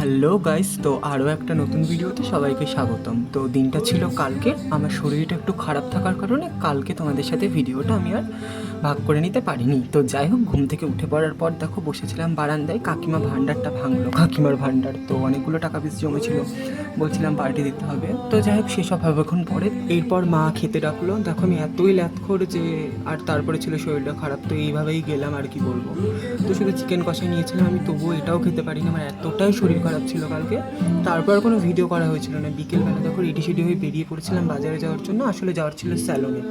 Hello guys, তো আরও একটা নতুন ভিডিওতে সবাইকে স্বাগতম। তো দিনটা ছিল কালকে, আমার শরীরটা একটু খারাপ থাকার কারণে কালকে তোমাদের সাথে ভিডিওটা আমি আর ভাগ করে নিতে পারিনি। তো যাই হোক, ঘুম থেকে উঠে পড়ার পর দেখো বসেছিলাম বারান্দায়, কাকিমা ভাণ্ডারটা ভাঙলো, কাকিমার ভাণ্ডার তো অনেকগুলো টাকা পিস জমেছিল, বলছিলাম পার্টি দিতে হবে। তো যাই হোক, সেসব হবেক্ষণ পরে। এরপর মা খেতে ডাকলো, দেখো আমি এতই ল্যাথখোর যে, আর তারপরে ছিল শরীরটা খারাপ, তো এইভাবেই গেলাম আর কি বলবো। তো শুধু চিকেন কষাই নিয়েছিলাম আমি, তবুও এটাও খেতে পারিনি, আমার এতটাই শরীর খারাপ ছিল কালকে। তারপর কোনো ভিডিও করা হয়েছিল না। বিকেলবেলা দেখো রেডি সেডি হয়ে বেরিয়ে পড়েছিলাম বাজারে যাওয়ার জন্য, আসলে যাওয়ার ছিল স্যালনে।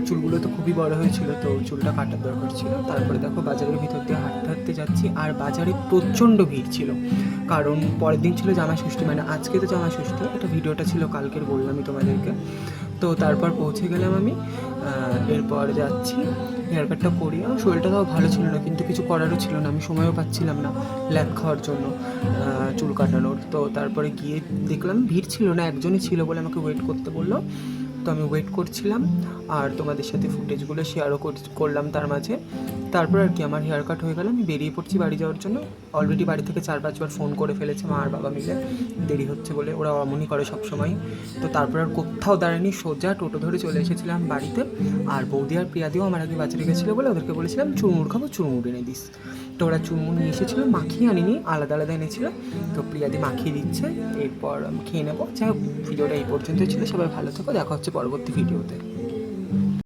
চুলগুলো তো খুবই বড় হয়েছিল, তো চুলটা কাটার দরকার ছিল। তারপরে দেখো বাজারের ভিতর দিয়ে হাঁটতে হাঁটতে যাচ্ছি, আর বাজারে প্রচণ্ড ভিড় ছিল, কারণ পরের দিন ছিল জামাই ষষ্ঠী, মানে আজকে তো জামাই ষষ্ঠী, এটা ভিডিওটা ছিল কালকের, বললামই তোমাদেরকে। তো তারপর পৌঁছে গেলাম আমি, এরপর যাচ্ছি হেয়ার কাটটা করিয়ে। শরীরটা তাও ভালো ছিল না, কিন্তু কিছু করারও ছিল না, আমি সময়ও পাচ্ছিলাম না ল্যাদ খাওয়ার জন্য চুল কাটানোর। তো তারপরে গিয়ে দেখলাম ভিড় ছিল না, একজনই ছিল বলে আমাকে ওয়েট করতে বললো। তো আমি ওয়েট করছিলাম, আর তোমাদের সাথে ফুটেজগুলো শেয়ারও করলাম তার মাঝে। তারপর আর কি আমার হেয়ার কাট হয়ে গেল, আমি বেরিয়ে পড়ছি বাড়ি যাওয়ার জন্য। অলরেডি বাড়ি থেকে 4-5 বার ফোন করে ফেলেছে মা আর বাবা মিলে, দেরি হচ্ছে বলে, ওরা অমনই করে সবসময়। তো তারপর আর কোথাও দাঁড়ায়নি, সোজা টোটো ধরে চলে এসেছিলাম বাড়িতে। আর বৌদি আর প্রিয়াদিও আমার আগে বাজারে গেছিলো বলে ওদেরকে বলেছিলাম চুরমুর খাবো, চুরমুর এনে দিস। তো ওরা চুরমুর নিয়ে এসেছিলো, মাখিয়ে আনিনি, আলাদা আলাদা এনেছিলো। তো প্রিয়াদি মাখিয়ে দিচ্ছে, এরপর আমি খেয়ে নেবো। যাই হোক, ভিডিওটা এই পর্যন্তই ছিল। সবাই ভালো থেকো, দেখা হচ্ছে পরবর্তী ভিডিওতে।